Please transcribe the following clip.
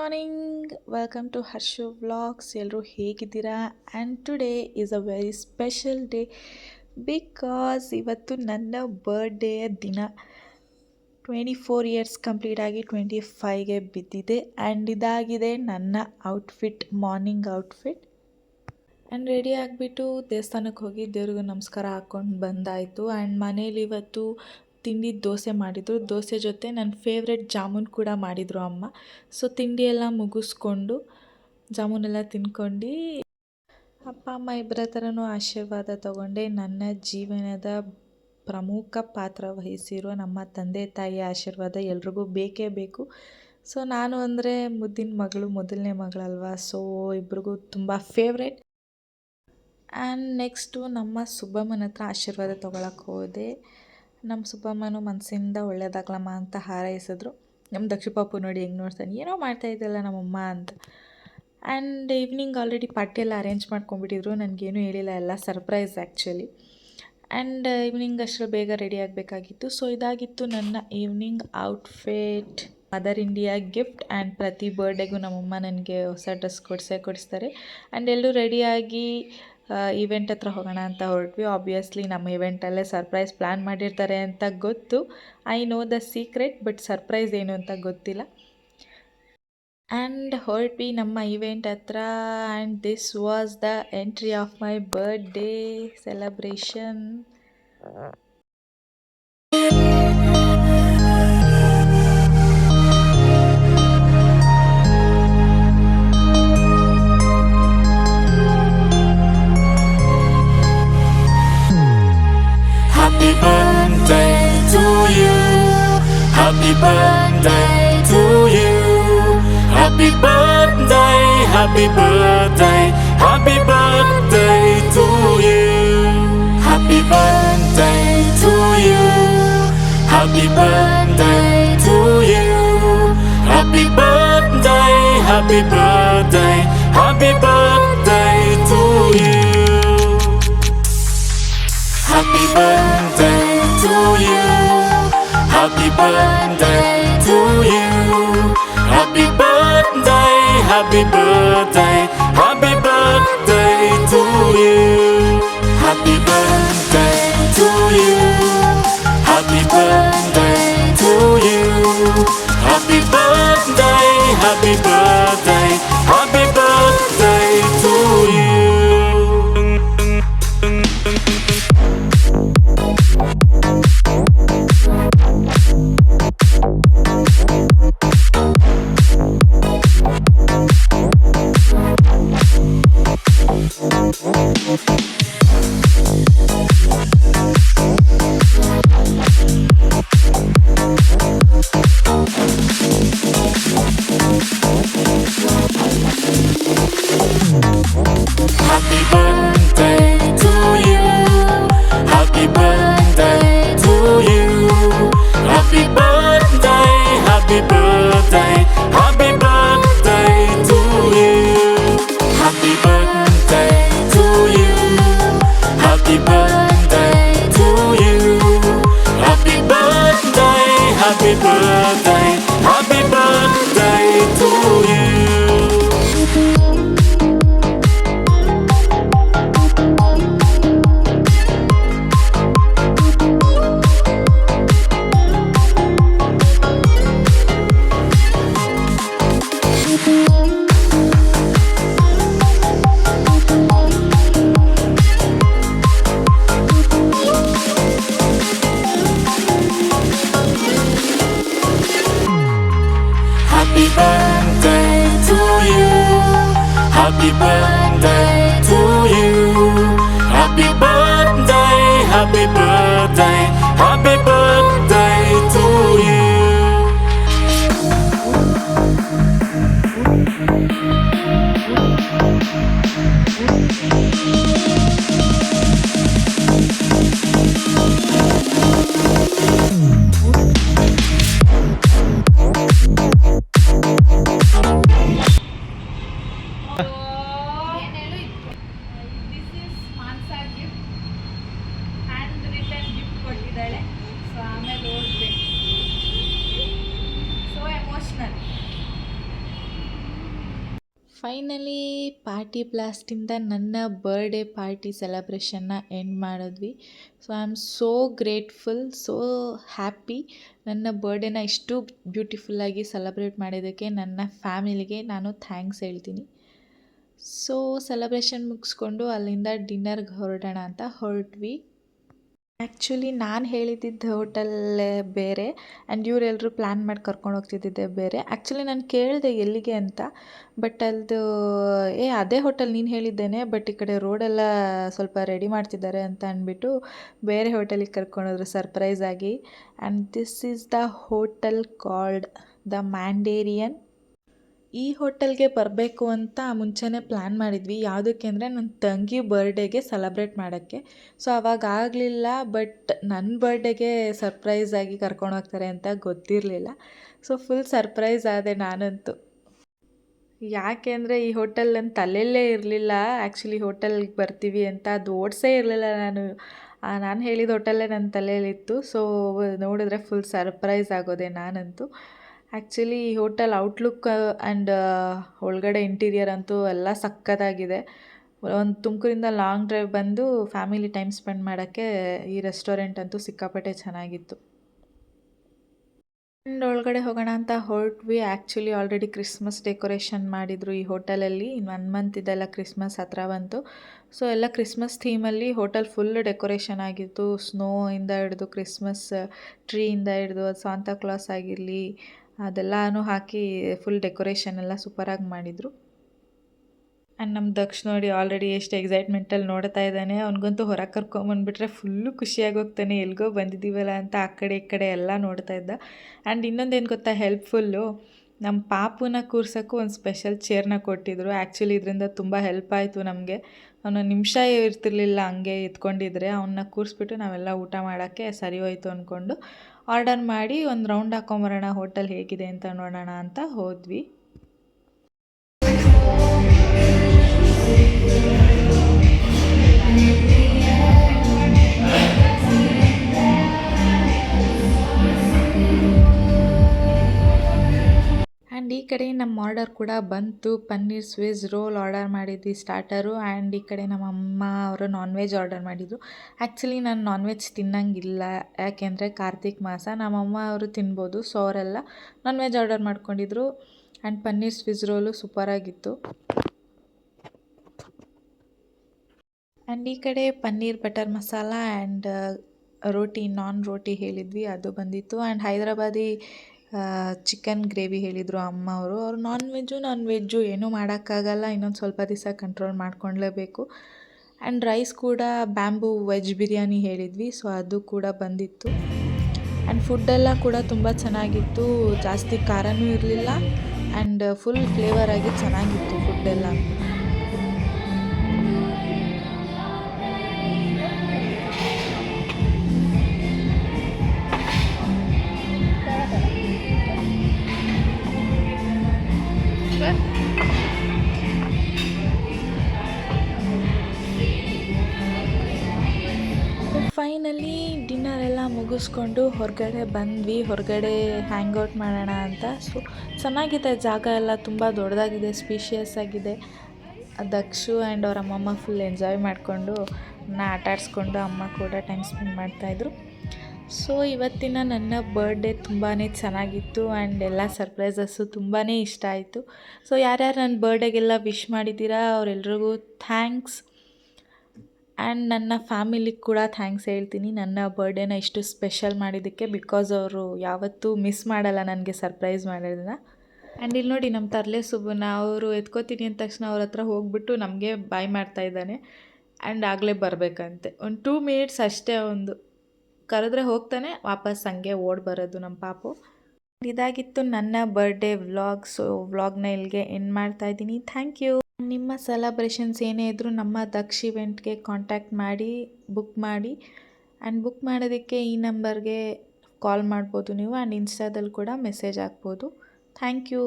Morning, welcome to Harshu vlogs. ಎಲ್ಲರೂ ಹೇಗಿದ್ದೀರಾ? And today is a very special day because ಇವತ್ತು ನನ್ನ ಬರ್ಡೇಯ ದಿನ. 24 ಇಯರ್ಸ್ ಕಂಪ್ಲೀಟ್ ಆಗಿ 25ಗೆ ಬಿದ್ದಿದೆ. ಆ್ಯಂಡ್ ಇದಾಗಿದೆ ನನ್ನ outfit, morning outfit. And ready ಆಗಿಬಿಟ್ಟು ದೇವಸ್ಥಾನಕ್ಕೆ ಹೋಗಿ ದೇವ್ರಿಗೆ ನಮಸ್ಕಾರ ಹಾಕ್ಕೊಂಡು ಬಂದಾಯಿತು. ಆ್ಯಂಡ್ ಮನೇಲಿ ಇವತ್ತು ತಿಂಡಿ ದೋಸೆ ಮಾಡಿದರು. ದೋಸೆ ಜೊತೆ ನನ್ನ ಫೇವ್ರೆಟ್ ಜಾಮೂನ್ ಕೂಡ ಮಾಡಿದರು ಅಮ್ಮ. ಸೊ ತಿಂಡಿ ಎಲ್ಲ ಮುಗಿಸ್ಕೊಂಡು ಜಾಮೂನೆಲ್ಲ ತಿನ್ಕೊಂಡು ಅಪ್ಪ ಅಮ್ಮ ಇಬ್ಬರ ಥರನೂ ಆಶೀರ್ವಾದ ತಗೊಂಡೆ. ನನ್ನ ಜೀವನದ ಪ್ರಮುಖ ಪಾತ್ರ ವಹಿಸಿರೋ ನಮ್ಮ ತಂದೆ ತಾಯಿಯ ಆಶೀರ್ವಾದ ಎಲ್ರಿಗೂ ಬೇಕೇ ಬೇಕು. ಸೊ ನಾನು ಅಂದರೆ ಮುದ್ದಿನ ಮಗಳು, ಮೊದಲನೇ ಮಗಳಲ್ವ. ಸೊ ಇಬ್ರಿಗೂ ತುಂಬ ಫೇವ್ರೆಟ್. ಆ್ಯಂಡ್ ನೆಕ್ಸ್ಟು ನಮ್ಮ ಸುಬ್ಬಮ್ಮನ ಹತ್ರ ಆಶೀರ್ವಾದ ತೊಗೊಳಕ್ಕೆ ಹೋದೆ. ನಮ್ಮ ಸುಬ್ಬಮ್ಮನೂ ಮನಸ್ಸಿಂದ ಒಳ್ಳೇದಾಗ್ಲಮ್ಮ ಅಂತ ಹಾರೈಸಿದ್ರು. ನಮ್ಮ ದಕ್ಷ ಪಾಪು ನೋಡಿ ಹೆಂಗೆ ನೋಡ್ತಾನೆ, ಏನೋ ಮಾಡ್ತಾಯಿದ್ದಲ್ಲ ನಮ್ಮಮ್ಮ ಅಂತ. ಆ್ಯಂಡ್ ಈವ್ನಿಂಗ್ ಆಲ್ರೆಡಿ ಪಾರ್ಟಿ ಎಲ್ಲ ಅರೇಂಜ್ ಮಾಡ್ಕೊಂಡ್ಬಿಟ್ಟಿದ್ರು. ನನಗೇನು ಹೇಳಿಲ್ಲ, ಎಲ್ಲ ಸರ್ಪ್ರೈಸ್ ಆ್ಯಕ್ಚುಲಿ. ಆ್ಯಂಡ್ ಈವ್ನಿಂಗ್ ಅಷ್ಟರಲ್ಲಿ ಬೇಗ ರೆಡಿ ಆಗಬೇಕಾಗಿತ್ತು. ಸೊ ಇದಾಗಿತ್ತು ನನ್ನ evening outfit. Mother India gift. And ಪ್ರತಿ ಬರ್ಡೇಗೂ ನಮ್ಮಮ್ಮ ನನಗೆ ಹೊಸ ಡ್ರೆಸ್ ಕೊಡಿಸ್ತಾರೆ. ಆ್ಯಂಡ್ ಎಲ್ಲರೂ ರೆಡಿಯಾಗಿ ಈವೆಂಟ್ ಹತ್ರ ಹೋಗೋಣ ಅಂತ ಹೊರಟ್ವಿ. ಆಬ್ವಿಯಸ್ಲಿ ನಮ್ಮ ಇವೆಂಟಲ್ಲೇ ಸರ್ಪ್ರೈಸ್ ಪ್ಲ್ಯಾನ್ ಮಾಡಿರ್ತಾರೆ ಅಂತ ಗೊತ್ತು. I know the secret, but surprise ಏನು ಅಂತ ಗೊತ್ತಿಲ್ಲ. ಆ್ಯಂಡ್ ಹೊರಟ್ವಿ ನಮ್ಮ ಇವೆಂಟ್ ಹತ್ರ. And this was the entry of my birthday celebration. Happy birthday to you. Happy birthday to you. Happy birthday, happy birthday, happy birthday to you. Happy birthday to you. Happy birthday to you. Happy birthday, happy birthday, happy birthday to you. Happy birthday to you. Happy birthday to you. Happy birthday, happy birthday, happy birthday to you. Happy birthday to you. Happy birthday to you. Happy birthday, happy birthday, happy birthday to you. Happy birthday to you. Happy birthday to you. Happy birthday, happy birthday, happy birthday to you. Happy birthday to you. Happy birthday to you. Happy birthday, happy birthday, happy birthday to you. Happy birthday to you. Happy birthday to you. Happy birthday, happy birthday, happy birthday to you. So ಆಮೇಲೆ ಓದಬೇಕು. So emotional. Finally party ಬ್ಲಾಸ್ಟಿಂದ ನನ್ನ birthday party ಸೆಲೆಬ್ರೇಷನ್ನ end ಮಾಡಿದ್ವಿ. So I am so grateful, so happy. ನನ್ನ ಬರ್ಡೇನ ಇಷ್ಟು ಬ್ಯೂಟಿಫುಲ್ಲಾಗಿ celebrate ಮಾಡಿದ್ದಕ್ಕೆ ನನ್ನ ಫ್ಯಾಮಿಲಿಗೆ ನಾನು ಥ್ಯಾಂಕ್ಸ್ ಹೇಳ್ತೀನಿ. ಸೊ ಸೆಲೆಬ್ರೇಷನ್ ಮುಗಿಸ್ಕೊಂಡು ಅಲ್ಲಿಂದ ಡಿನ್ನರ್ಗೆ ಹೊರಡೋಣ ಅಂತ ಹೊರಟ್ವಿ. ಆ್ಯಕ್ಚುಲಿ ನಾನು ಹೇಳಿದ್ದಿದ್ದು ಹೋಟೆಲ್ಲೇ ಬೇರೆ ಆ್ಯಂಡ್ ಇವರೆಲ್ಲರೂ ಪ್ಲ್ಯಾನ್ ಮಾಡಿ ಕರ್ಕೊಂಡು ಹೋಗ್ತಿದ್ದಿದ್ದೆ ಬೇರೆ. ಆ್ಯಕ್ಚುಲಿ ನಾನು ಕೇಳಿದೆ ಎಲ್ಲಿಗೆ ಅಂತ, ಬಟ್ ಅದು ಅದೇ ಹೋಟೆಲ್ ನೀನು ಹೇಳಿದ್ದೇನೆ, ಬಟ್ ಈ ಕಡೆ ರೋಡೆಲ್ಲ ಸ್ವಲ್ಪ ರೆಡಿ ಮಾಡ್ತಿದ್ದಾರೆ ಅಂತ ಅಂದ್ಬಿಟ್ಟು ಬೇರೆ ಹೋಟೆಲಿಗೆ ಕರ್ಕೊಂಡೋದ್ರು ಸರ್ಪ್ರೈಸ್ ಆಗಿ. And this is the hotel called the Mandarin. ಈ ಹೋಟೆಲ್ಗೆ ಬರಬೇಕು ಅಂತ ಮುಂಚೆನೇ ಪ್ಲ್ಯಾನ್ ಮಾಡಿದ್ವಿ. ಯಾವುದಕ್ಕೆ ಅಂದರೆ ನನ್ನ ತಂಗಿ ಬರ್ಡೇಗೆ ಸೆಲೆಬ್ರೇಟ್ ಮಾಡೋಕ್ಕೆ. ಸೊ ಅವಾಗ ಆಗಲಿಲ್ಲ, ಬಟ್ ನನ್ನ ಬರ್ಡೇಗೆ ಸರ್ಪ್ರೈಸಾಗಿ ಕರ್ಕೊಂಡು ಹೋಗ್ತಾರೆ ಅಂತ ಗೊತ್ತಿರಲಿಲ್ಲ. ಸೊ ಫುಲ್ ಸರ್ಪ್ರೈಸ್ ಆದೆ ನಾನಂತೂ. ಯಾಕೆ ಅಂದರೆ ಈ ಹೋಟೆಲ್ ನನ್ನ ತಲೆಯಲ್ಲೇ ಇರಲಿಲ್ಲ. ಆ್ಯಕ್ಚುಲಿ ಹೋಟೆಲ್ಗೆ ಬರ್ತೀವಿ ಅಂತ ಅದು ಓಡಿಸೇ ಇರಲಿಲ್ಲ ನಾನು ಹೇಳಿದ ಹೋಟೆಲ್ಲೇ ನನ್ನ ತಲೆಯಲ್ಲಿತ್ತು. ಸೊ ನೋಡಿದ್ರೆ ಫುಲ್ ಸರ್ಪ್ರೈಸ್ ಆಗೋದೆ ನಾನಂತೂ. ಆ್ಯಕ್ಚುಲಿ ಈ ಹೋಟೆಲ್ ಔಟ್ಲುಕ್ ಆ್ಯಂಡ್ ಒಳಗಡೆ ಇಂಟೀರಿಯರ್ ಅಂತೂ ಎಲ್ಲ ಸಖತ್ತಾಗಿದೆ. ಒಂದು ತುಮಕೂರಿಂದ ಲಾಂಗ್ ಡ್ರೈವ್ ಬಂದು ಫ್ಯಾಮಿಲಿ ಟೈಮ್ ಸ್ಪೆಂಡ್ ಮಾಡೋಕ್ಕೆ ಈ ರೆಸ್ಟೋರೆಂಟ್ ಅಂತೂ ಸಿಕ್ಕಾಪಟ್ಟೆ ಚೆನ್ನಾಗಿತ್ತು. ಆ್ಯಂಡ್ ಒಳಗಡೆ ಹೋಗೋಣ ಅಂತ ಹೊರಟ್ವಿ. ಆ್ಯಕ್ಚುಲಿ ಆಲ್ರೆಡಿ ಕ್ರಿಸ್ಮಸ್ ಡೆಕೋರೇಷನ್ ಮಾಡಿದರು ಈ ಹೋಟೆಲಲ್ಲಿ. ಇನ್ನು 1 ಮಂತ್ ಇದೆಲ್ಲ ಕ್ರಿಸ್ಮಸ್ ಹತ್ರ ಬಂತು. ಸೊ ಎಲ್ಲ ಕ್ರಿಸ್ಮಸ್ ಥೀಮಲ್ಲಿ ಹೋಟೆಲ್ ಫುಲ್ ಡೆಕೋರೇಷನ್ ಆಗಿತ್ತು. ಸ್ನೋಯಿಂದ ಹಿಡಿದು ಕ್ರಿಸ್ಮಸ್ ಟ್ರೀಯಿಂದ ಹಿಡಿದು ಸಾಂತಾ ಕ್ಲಾಸ್ ಆಗಿರಲಿ ಅದೆಲ್ಲನೂ ಹಾಕಿ ಫುಲ್ ಡೆಕೋರೇಷನ್ ಎಲ್ಲ ಸೂಪರಾಗಿ ಮಾಡಿದರು. ಆ್ಯಂಡ್ ನಮ್ಮ ದಕ್ಷ ನೋಡಿ ಆಲ್ರೆಡಿ ಎಷ್ಟು ಎಕ್ಸೈಟ್ಮೆಂಟಲ್ಲಿ ನೋಡ್ತಾ ಇದ್ದಾನೆ. ಅವ್ನಿಗಂತೂ ಹೊರಗೆ ಕರ್ಕೊಂಬಂದುಬಿಟ್ರೆ ಫುಲ್ಲು ಖುಷಿಯಾಗಿ ಹೋಗ್ತಾನೆ, ಎಲ್ಗೋ ಬಂದಿದ್ದೀವಲ್ಲ ಅಂತ ಆ ಕಡೆ ಈ ಕಡೆ ಎಲ್ಲ ನೋಡ್ತಾ ಇದ್ದ. ಆ್ಯಂಡ್ ಇನ್ನೊಂದೇನು ಗೊತ್ತಾ ಹೆಲ್ಪ್ಫುಲ್ಲು, ನಮ್ಮ ಪಾಪುನ ಕೂರ್ಸೋಕ್ಕೂ ಒಂದು ಸ್ಪೆಷಲ್ ಚೇರ್ನ ಕೊಟ್ಟಿದ್ರು. ಆ್ಯಕ್ಚುಲಿ ಇದರಿಂದ ತುಂಬ ಹೆಲ್ಪ್ ಆಯಿತು ನಮಗೆ. ಅವನು ನಿಮಿಷ ಇರ್ತಿರ್ಲಿಲ್ಲ ಹಂಗೆ ಎತ್ಕೊಂಡಿದ್ರೆ. ಅವನ್ನ ಕೂರಿಸ್ಬಿಟ್ಟು ನಾವೆಲ್ಲ ಊಟ ಮಾಡೋಕ್ಕೆ ಸರಿ ಹೋಯ್ತು ಅಂದ್ಕೊಂಡು ಆರ್ಡರ್ ಮಾಡಿ ಒಂದು ರೌಂಡ್ ಹಾಕೊಂಬರೋಣ, ಹೋಟೆಲ್ ಹೇಗಿದೆ ಅಂತ ನೋಡೋಣ ಅಂತ ಹೋದ್ವಿ. ಆ್ಯಂಡ್ ಈ ಕಡೆ ನಮ್ಮ ಆರ್ಡರ್ ಕೂಡ ಬಂತು. ಪನ್ನೀರ್ ಸ್ವಿಸ್ ರೋಲ್ ಆರ್ಡರ್ ಮಾಡಿದ್ವಿ ಸ್ಟಾರ್ಟರು. ಆ್ಯಂಡ್ ಈ ಕಡೆ ನಮ್ಮ ಅಮ್ಮ ಅವರು ನಾನ್ ವೆಜ್ ಆರ್ಡರ್ ಮಾಡಿದರು. ಆ್ಯಕ್ಚುಲಿ ನಾನು ನಾನ್ ವೆಜ್ ತಿನ್ನಂಗಿಲ್ಲ, ಯಾಕೆಂದರೆ ಕಾರ್ತಿಕ್ ಮಾಸ. ನಮ್ಮಮ್ಮ ಅವರು ತಿನ್ಬೋದು, ಸೊ ಅವರೆಲ್ಲ ನಾನ್ ವೆಜ್ ಆರ್ಡರ್ ಮಾಡ್ಕೊಂಡಿದ್ರು. ಆ್ಯಂಡ್ ಪನ್ನೀರ್ ಸ್ವಿಸ್ ರೋಲು ಸೂಪರಾಗಿತ್ತು. ಆ್ಯಂಡ್ ಈ ಕಡೆ ಪನ್ನೀರ್ ಬಟರ್ ಮಸಾಲ ಆ್ಯಂಡ್ ರೋಟಿ ನಾನ್ ರೋಟಿ ಹೇಳಿದ್ವಿ, ಅದು ಬಂದಿತ್ತು. ಆ್ಯಂಡ್ ಹೈದ್ರಾಬಾದಿ ಚಿಕನ್ ಗ್ರೇವಿ ಹೇಳಿದರು ಅಮ್ಮ ಅವರು. ನಾನ್ ವೆಜ್ಜು ಏನೂ ಮಾಡೋಕ್ಕಾಗಲ್ಲ, ಇನ್ನೊಂದು ಸ್ವಲ್ಪ ದಿವಸ ಕಂಟ್ರೋಲ್ ಮಾಡ್ಕೊಳ್ಳೇಬೇಕು. ಆ್ಯಂಡ್ ರೈಸ್ ಕೂಡ ಬ್ಯಾಂಬೂ ವೆಜ್ ಬಿರಿಯಾನಿ ಹೇಳಿದ್ವಿ, ಸೊ ಅದು ಕೂಡ ಬಂದಿತ್ತು. ಆ್ಯಂಡ್ ಫುಡ್ಡೆಲ್ಲ ಕೂಡ ತುಂಬ ಚೆನ್ನಾಗಿತ್ತು, ಜಾಸ್ತಿ ಖಾರನೂ ಇರಲಿಲ್ಲ ಆ್ಯಂಡ್ ಫುಲ್ ಫ್ಲೇವರ್ ಆಗಿ ಚೆನ್ನಾಗಿತ್ತು ಫುಡ್ಡೆಲ್ಲ. ಫೈನಲಿ ಡಿನ್ನರ್ ಎಲ್ಲ ಮುಗಿಸ್ಕೊಂಡು ಹೊರಗಡೆ ಬಂದ್ವಿ. ಹೊರಗಡೆ ಹ್ಯಾಂಗ್ಔಟ್ ಮಾಡೋಣ ಅಂತ. ಸೊ ಚೆನ್ನಾಗಿದೆ, ಜಾಗ ಎಲ್ಲ ತುಂಬ ದೊಡ್ಡದಾಗಿದೆ, ಸ್ಪೀಷಿಯಸ್ ಆಗಿದೆ. ದಕ್ಷು ಆ್ಯಂಡ್ ಅವ್ರ ಅಮ್ಮಮ್ಮ ಫುಲ್ ಎಂಜಾಯ್ ಮಾಡಿಕೊಂಡು ಆಟ ಆಡಿಸ್ಕೊಂಡು ಅಮ್ಮ ಕೂಡ ಟೈಮ್ ಸ್ಪೆಂಡ್ ಮಾಡ್ತಾಯಿದ್ರು. ಸೊ ಇವತ್ತಿನ ನನ್ನ ಬರ್ಡೇ ತುಂಬಾ ಚೆನ್ನಾಗಿತ್ತು ಆ್ಯಂಡ್ ಎಲ್ಲ ಸರ್ಪ್ರೈಸಸ್ಸು ತುಂಬಾ ಇಷ್ಟ ಆಯಿತು. ಸೊ ಯಾರ್ಯಾರು ನನ್ನ ಬರ್ಡೇಗೆಲ್ಲ ವಿಶ್ ಮಾಡಿದ್ದೀರಾ ಅವರೆಲ್ರಿಗೂ ಥ್ಯಾಂಕ್ಸ್. ಆ್ಯಂಡ್ ನನ್ನ ಫ್ಯಾಮಿಲಿಗೆ ಕೂಡ ಥ್ಯಾಂಕ್ಸ್ ಹೇಳ್ತೀನಿ ನನ್ನ ಬರ್ಡೇನ ಇಷ್ಟು ಸ್ಪೆಷಲ್ ಮಾಡಿದ್ದಕ್ಕೆ. ಬಿಕಾಸ್ ಅವರು ಯಾವತ್ತೂ ಮಿಸ್ ಮಾಡಲ್ಲ ನನಗೆ ಸರ್ಪ್ರೈಸ್ ಮಾಡೋದನ್ನ. ಆ್ಯಂಡ್ ಇಲ್ಲಿ ನೋಡಿ ನಮ್ಮ ತರಲೆ ಸುಬ್ಬನ ಅವರು ಎತ್ಕೋತೀನಿ ಅಂದ ತಕ್ಷಣ ಅವ್ರ ಹತ್ರ ಹೋಗ್ಬಿಟ್ಟು ನಮಗೆ ಬಾಯ್ ಮಾಡ್ತಾಯಿದ್ದಾನೆ. ಆ್ಯಂಡ್ ಆಗಲೇ ಬರಬೇಕಂತೆ, ಒಂದು 2 ಮಿನಿಟ್ಸ್ ಅಷ್ಟೇ. ಒಂದು ಕರೆದ್ರೆ ಹೋಗ್ತಾನೆ, ವಾಪಸ್ ಹಂಗೆ ಓಡಿ ಬರೋದು ನಮ್ಮ ಪಾಪು. ಇದಾಗಿತ್ತು ನನ್ನ ಬರ್ಡೇ ವ್ಲಾಗ್. ಸೊ ವ್ಲಾಗ್ನ ಇಲ್ಲಿಗೆ ಎಂಡ್ ಮಾಡ್ತಾಯಿದ್ದೀನಿ. Thank you. ನಿಮ್ಮ ಸೆಲೆಬ್ರೇಷನ್ಸ್ ಏನೇ ಇದ್ದರೂ ನಮ್ಮ ದಕ್ಷ ಇವೆಂಟ್ಗೆ ಕಾಂಟ್ಯಾಕ್ಟ್ ಮಾಡಿ ಬುಕ್ ಮಾಡಿ. ಆ್ಯಂಡ್ ಬುಕ್ ಮಾಡೋದಕ್ಕೆ ಈ ನಂಬರ್ಗೆ ಕಾಲ್ ಮಾಡ್ಬೋದು ನೀವು. ಆ್ಯಂಡ್ ಇನ್ಸ್ಟಾದಲ್ಲಿ ಕೂಡ ಮೆಸೇಜ್ ಹಾಕ್ಬೋದು. Thank you.